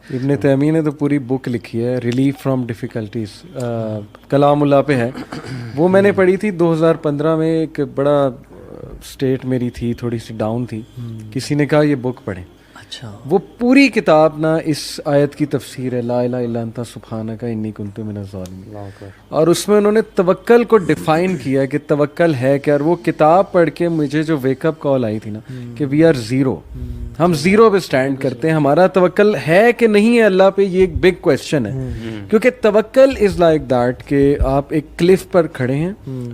ابن تیمیہ نے تو پوری بک لکھی ہے ریلیف فرام ڈیفیکلٹیز، کلام اللہ پہ ہے وہ، میں نے پڑھی تھی 2015 میں. ایک بڑا اسٹیٹ میری تھی تھوڑی سی ڈاؤن تھی، کسی نے کہا یہ بک پڑھیں. اچھا. وہ پوری کتاب نا اس آیت کی تفسیر ہے، لا الہ الا انت سبحانک انی کنت من الظالمین، اور اس میں انہوں نے توکل کو ڈیفائن کیا کہ توکل ہے کیا. اور وہ کتاب پڑھ کے مجھے جو ویک اپ کال آئی تھی نا کہ وی آر زیرو، ہم زیرو پہ اسٹینڈ کرتے ہیں، ہمارا توکل ہے کہ نہیں ہے اللہ پہ، یہ ایک بگ کویسچن ہے. کیونکہ توکل از لائک دیٹ کہ آپ ایک کلف پر کھڑے ہیں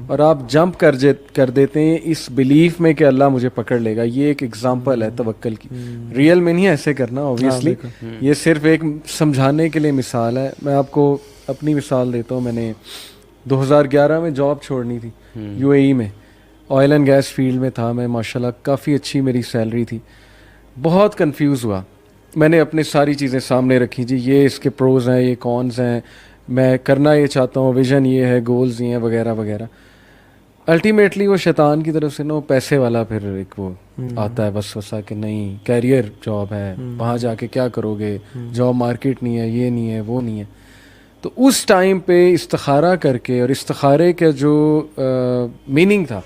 اور آپ جمپ کر دیتے ہیں اس بلیف میں کہ اللہ مجھے پکڑ لے گا. یہ ایک ایگزامپل ہے توکل کی. ریئل میں نہیں ایسے کرنا اوبیسلی، یہ صرف ایک سمجھانے کے لیے مثال ہے. میں آپ کو اپنی مثال دیتا ہوں. میں نے 2011 میں جاب چھوڑنی تھی یو اے ای میں، آئل اینڈ گیس فیلڈ میں تھا میں، ماشاءاللہ کافی اچھی میری سیلری تھی. بہت کنفیوز ہوا، میں نے اپنی ساری چیزیں سامنے رکھی، جی یہ اس کے پروز ہیں، یہ کونز ہیں، میں کرنا یہ چاہتا ہوں، ویژن یہ ہے، گولز یہ ہیں وغیرہ وغیرہ. الٹیمیٹلی وہ شیطان کی طرف سے نا پیسے والا پھر ایک وہ آتا ہے وسوسہ کہ نہیں کیریئر جاب ہے، وہاں جا کے کیا کرو گے، جاب مارکیٹ نہیں ہے، یہ نہیں ہے، وہ نہیں ہے. تو اس ٹائم پہ استخارہ کر کے، اور استخارے کا جو میننگ تھا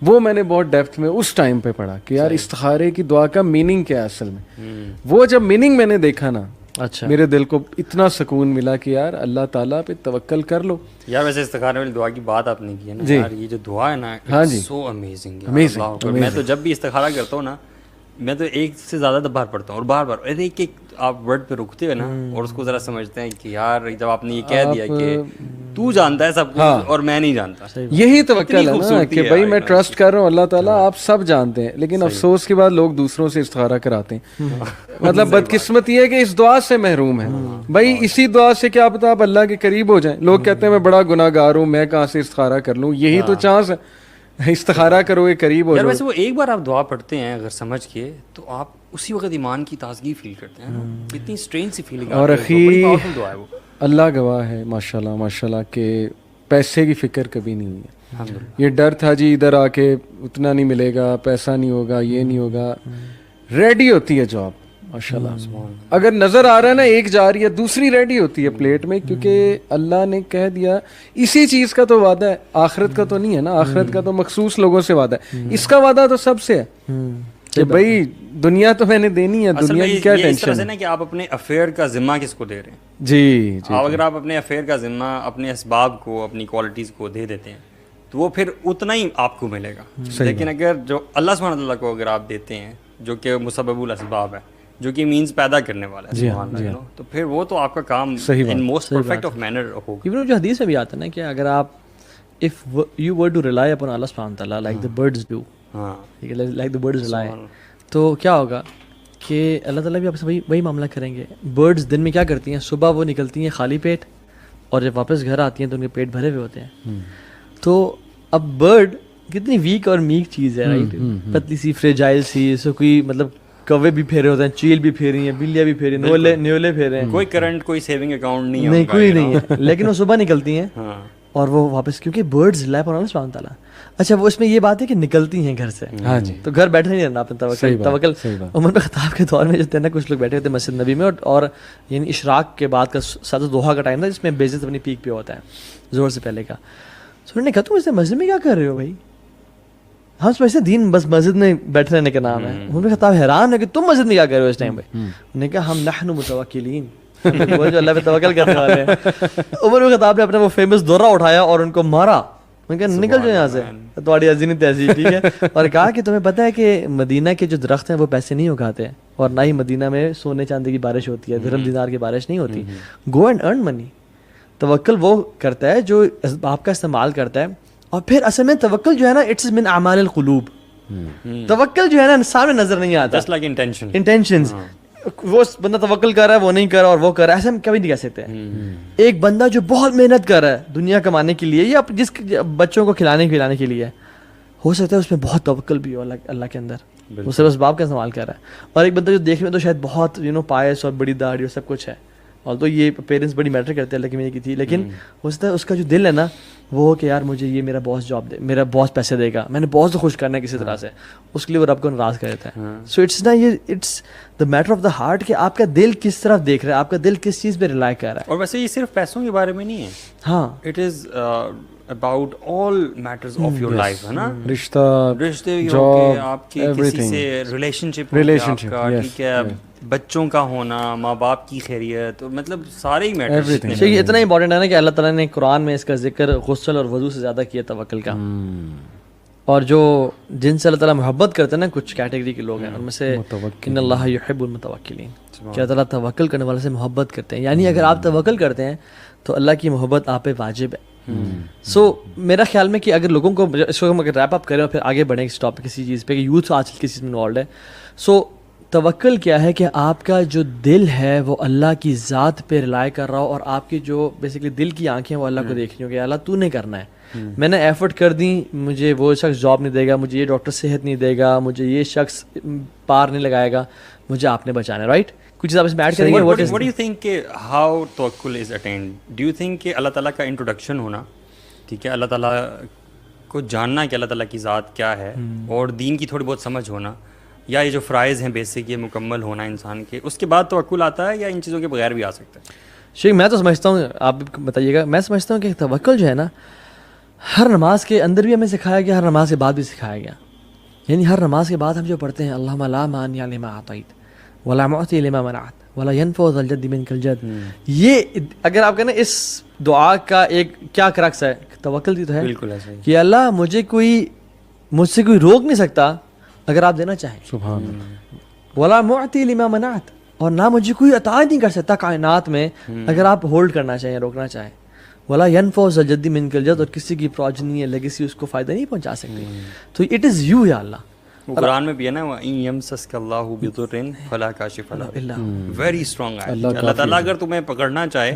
وہ میں نے بہت ڈیپتھ میں اس ٹائم پہ پڑھا کہ یار استخارے کی دعا کا میننگ کیا ہے اصل میں. وہ جب میننگ میں نے دیکھا نا، اچھا، میرے دل کو اتنا سکون ملا کہ یار اللہ تعالیٰ پہ توکل کر لو. یار ویسے استخارے والی دعا کی بات آپ نے کی ہے نا یار، یہ جو دعا ہے نا ہاں جی سو امیزنگ ہے. میں تو جب بھی استخارہ کرتا ہوں نا، میں تو ایک سے زیادہ بار پڑھتا ہوں، اور بار بار ایک ایک آپ ورڈ پہ رکتے ہیں نا اور اس کو ذرا سمجھتے ہیں کہ یار جب آپ نے یہ کہہ دیا کہ تو جانتا ہے سب کچھ اور میں نہیں جانتا، یہی توکل ہے نا کہ بھائی میں ٹرسٹ کر رہا ہوں اللہ تعالیٰ آپ سب جانتے ہیں. لیکن افسوس کے بعد لوگ دوسروں سے استخارہ کراتے ہیں. مطلب بدقسمتی ہے کہ اس دعا سے محروم ہے. بھائی اسی دعا سے کیا پتا آپ اللہ کے قریب ہو جائیں. لوگ کہتے ہیں میں بڑا گناہ گار ہوں، میں کہاں سے استخارہ کر لوں. یہی تو چانس ہے، استخارہ کرو گے قریب ہو یار. جاؤ. ویسے وہ ایک بار آپ دعا پڑھتے ہیں اگر سمجھ کے تو آپ اسی وقت ایمان کی تازگی فیل کرتے ہیں. اتنی اسٹرینج سی فیلنگ. اور اخی اللہ گواہ ہے ماشاءاللہ ماشاءاللہ کہ پیسے کی فکر کبھی نہیں ہوئی ہے. یہ ڈر تھا جی ادھر آ کے اتنا نہیں ملے گا، پیسہ نہیں ہوگا، یہ نہیں ہوگا. ریڈی ہوتی ہے جاب ماشاءاللہ. اگر نظر آ رہا ہے نا ایک جا رہی ہے، دوسری ریڈی ہوتی ہے پلیٹ میں، کیونکہ اللہ نے کہہ دیا اسی چیز کا تو وعدہ ہے. آخرت کا تو نہیں ہے نا، آخرت کا تو مخصوص لوگوں سے وعدہ ہے، اس کا وعدہ تو سب سے ہے کہ بھائی دنیا تو میں نے دینی ہے، دنیا کی کیا ٹینشن ہے. کہ آپ اپنے افیئر کا ذمہ کس کو دے رہے ہیں. جی اگر آپ اپنے افیئر کا ذمہ اپنے اسباب کو، اپنی کوالٹیز کو دے دیتے ہیں تو وہ پھر اتنا ہی آپ کو ملے گا. لیکن اگر جو اللہ سبحانہ تعالیٰ کو اگر آپ دیتے ہیں جو کہ مسبب الاسباب ہے، جو کہ مینز پیدا کرنے والا ہے سبحان اللہ، تو پھر وہ تو آپ کا کام in most perfect of manner ہوگا. ایون جو حدیث میں بھی آتا ہے نا کہ اگر آپ if you were to rely upon Allah subhanahu wa ta'ala like the birds do, like the birds rely, تو کیا ہوگا کہ اللہ تعالیٰ بھی آپ سے وہی معاملہ کریں گے. برڈز دن میں کیا کرتی ہیں، صبح وہ نکلتی ہیں خالی پیٹ، اور جب واپس گھر آتی ہیں تو ان کے پیٹ بھرے ہوئے ہوتے ہیں. تو اب برڈ کتنی ویک اور میک چیز ہے، رائٹ، پتلی سی فریجائل سی، اس کو کوئی مطلب کوے بھی پھیرے ہوتے ہیں، چیل بھی پھیری ہیں، بلیاں بھی پھیری ہیں، نیولے پھیرے ہیں، کوئی کرنٹ کوئی سیونگ اکاؤنٹ نہیں ہے، کوئی نہیں ہے. لیکن وہ صبح نکلتی ہیں اور وہ واپس، کیونکہ برڈز ریلائی اپون اللہ سبحانہ تعالیٰ. اچھا وہ اس میں یہ بات ہے کہ نکلتی ہیں گھر سے، ہاں جی، تو گھر بیٹھے نہیں رہنا اپنے توکل. عمر بن خطاب کے دور میں جو تھے نا، کچھ لوگ بیٹھے ہوتے مسجد نبی میں، اور یعنی اشراق کے بعد کا ساتھ دوحہ کا ٹائم تھا جس میں بیزت اپنی پیک پہ ہوتا ہے، زور سے پہلے کا. تو انہوں نے کہا تم اس مسجد میں کیا کر رہے ہو بھائی، ہم سمجھتے ہیں دین بس مسجد میں بیٹھے رہنے کا نام ہے. عمر بن خطاب حیران ہے کہ تم مسجد میں کیا کر رہے ہو اس ٹائم پہ. انہوں نے کہا ہم نحن متوکلین، وہ جو اللہ پہ توکل کرنے والے ہیں. عمر بن خطاب نے اپنا وہ فیمس دورہ اٹھایا اور ان کو مارا. میں کہا نکل جو یہاں سے، تمہاری عظیم تہذیب، ٹھیک ہے. اور کہا کہ تمہیں پتہ ہے کہ مدینہ کے جو درخت ہیں وہ پیسے نہیں اگاتے، اور نہ ہی مدینہ میں سونے چاندی کی بارش ہوتی ہے، درہم دینار کی بارش نہیں ہوتی. گو اینڈ ارن منی. توکل وہ کرتا ہے جو اسباب کا استعمال کرتا ہے. اور پھر اصل میں توکل جو ہے نا اٹس من اعمال القلوب. توکل جو ہے نا سامنے نظر نہیں آتا، جسٹ لائک انٹینشنز. وہ بندہ توکل کر رہا ہے، وہ نہیں کر رہا، اور وہ کر رہا ہے، ایسے ہم کبھی نہیں کہہ سکتے. ایک بندہ جو بہت محنت کر رہا ہے دنیا کمانے کے لیے، یا جس بچوں کو کھلانے پلانے کے لیے، ہو سکتا ہے اس میں بہت توکل بھی ہو اللہ کے اندر، وہ صرف اسباب کا استعمال کر رہا ہے. اور ایک بندہ جو دیکھنے میں تو شاید بہت پائس اور بڑی داڑھی اور سب کچھ ہے، اور تو یہ پیرنٹس بڑی میٹر کرتے ہیں اللہ کی میری کی تھی، لیکن اس کا جو دل ہے نا وہ کہ یار مجھے یہ میرا باس جاب دے، میرا باس پیسے دے گا، میں نے باس کو خوش کرنا ہے کسی طرح سے، اس کے لیے وہ رب کو ناراض کر دیتا ہے. سو اٹس نا یہ it's the matter of the heart کہ آپ کا دل کس طرف دیکھ رہا ہے، آپ کا دل کس چیز پہ ریلائی کر رہا ہے. اور ویسے یہ صرف پیسوں کے بارے میں نہیں ہے، ہاں it is about all matters of your life, ہے نا، رشتے بھی ہو کے آپ کے کسی سے ریلیشن شپ کا، ٹھیک ہے، بچوں کا ہونا، ماں باپ کی خیریت، مطلب سارے ہی میٹرز. یہ اتنا امپورٹنٹ ہے نا کہ اللہ تعالیٰ نے قرآن میں اس کا ذکر غسل اور وضو سے زیادہ کیا توکل کا. اور جو جن سے اللہ تعالیٰ محبت کرتے ہیں نا کچھ کیٹیگری کے لوگ ہیں ان میں سے ان اللہ یحب المتوکلین، کہ اللہ تعالیٰ توکل کرنے والے سے محبت کرتے ہیں. یعنی اگر آپ توکل کرتے ہیں تو اللہ کی محبت آپ پہ واجب ہے. سو میرا خیال میں کہ اگر لوگوں کو اس کو ہم اگر ریپ اپ کریں اور پھر آگے بڑھیں اس ٹاپک کسی چیز پہ کہ یوتھ آج کل کسی چیز میں انوالوڈ ہے. سو توکل کیا ہے کہ آپ کا جو دل ہے وہ اللہ کی ذات پہ ریلائی کر رہا ہو، اور آپ کی جو بیسکلی دل کی آنکھیں وہ اللہ کو دیکھ رہی ہوں کہ اللہ تو نے کرنا ہے. میں نے ایفرٹ کر دی، مجھے وہ شخص جاب نہیں دے گا، مجھے یہ ڈاکٹر صحت نہیں دے گا، مجھے یہ شخص پار نہیں لگائے گا، مجھے آپ نے بچانا ہے. رائٹ، کچھ چیز آپ اس میں ایڈ کریں گے. What do you think کہ how توکل is attained? Do you think کہ اللہ تعالیٰ کا انٹروڈکشن ہونا، ٹھیک ہے، اللہ تعالیٰ کو جاننا کہ اللہ تعالیٰ کی ذات کیا ہے اور دین کی تھوڑی بہت سمجھ ہونا، یا یہ جو فرائض ہیں بیسک یہ مکمل ہونا انسان کے، اس کے بعد توکل آتا ہے یا ان چیزوں کے بغیر بھی آ سکتا ہے؟ شیخ میں تو سمجھتا ہوں، آپ بتائیے گا، میں سمجھتا ہوں کہ توکل جو ہے نا ہر نماز کے اندر بھی ہمیں سکھایا گیا، ہر نماز کے بعد بھی سکھایا گیا. یعنی ہر نماز کے بعد ہم جو پڑھتے ہیں اللہم لا مانع لما اعطیت ولا معطی لما منعت ولا ينفع ذا الجد منک الجد، یہ اگر آپ کہنا اس دعا کا ایک کیا کرکس ہے، توکل کی تو ہے بالکل ایسا ہی کہ اللہ مجھ سے کوئی روک نہیں سکتا اگر آپ دینا چاہیں، سبحان اللہ، ولا معطی لما منعت، اور نہ مجھے کوئی عطا نہیں کر سکتا کائنات میں اگر آپ ہولڈ کرنا چاہیں، روکنا چاہیں. ولا ينفع ذا الجد منک الجد، اور کسی کی پروجنی یا لیگیسی اس کو فائدہ نہیں پہنچا سکتی. تو اٹ از یو یا اللہ. وہ قرآن میں بھی ہے نا وَإِن يَمْسَسْكَ اللَّهُ بِضُرٍّ فَلَا كَاشِفَ لَهُ، ویری اسٹرانگ ہے. اللہ تعالیٰ اگر تمہیں پکڑنا چاہے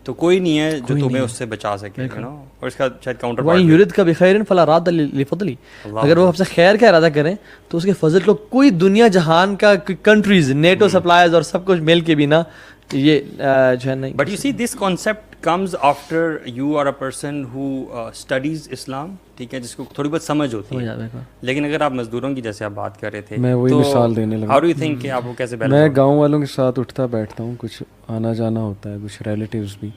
تو کوئی نہیں ہے جو تمہیں اس سے بچا سکے، اور اس کا شاید کاؤنٹر وَإِن يُرِدْكَ بِخَيْرٍ فَلَا رَادَّ لِفَضْلِهِ، اگر وہ آپ سے خیر کا ارادہ کریں تو اس کے فضل کو کوئی دنیا جہان کا کنٹریز نیٹو سپلائرز اور سب کچھ مل کے بھی نا یہ جو ہے نہیں. But you see this concept comes after you are a person who studies Islam، ٹھیک ہے، جس کو تھوڑی بہت سمجھ ہوتی ہے. لیکن اگر آپ مزدوروں کی جیسے آپ بات کر رہے تھے، میں وہی مثال دینے لگا. how do you think کہ آپ کو کیسے بیلنس؟ میں گاؤں والوں کے ساتھ اٹھتا بیٹھتا ہوں، کچھ آنا جانا ہوتا ہے، کچھ ریلیٹیوز بھی.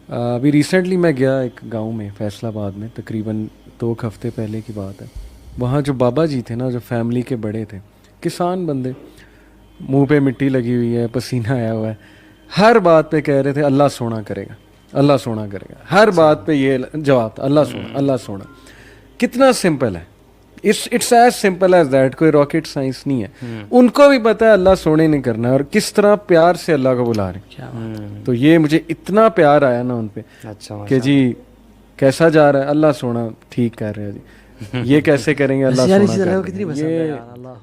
ابھی ریسنٹلی میں گیا ایک گاؤں میں فیصل آباد میں، تقریباً 2 ہفتے پہلے کی بات ہے. وہاں جو بابا جی تھے نا، جو فیملی کے بڑے تھے، کسان بندے، منہ پہ مٹی لگی ہوئی ہے، پسینہ آیا ہوا ہے، ہر بات پہ کہہ رہے تھے اللہ سونا کرے گا، اللہ سونا کرے گا. ہر بات پہ یہ جواب تھا، اللہ سونا، اللہ سونا. کتنا سمپل ہے، it's as simple as that, کوئی راکٹ سائنس نہیں ہے. ان کو بھی پتہ ہے اللہ سونے نہیں کرنا ہے، اور کس طرح پیار سے اللہ کو بلا رہے ہیں. تو یہ مجھے اتنا پیار آیا نا ان پہ کہ جی کیسا جا رہا ہے، اللہ سونا ٹھیک کر رہے ہیں جی، یہ کیسے کریں گے اللہ سونا.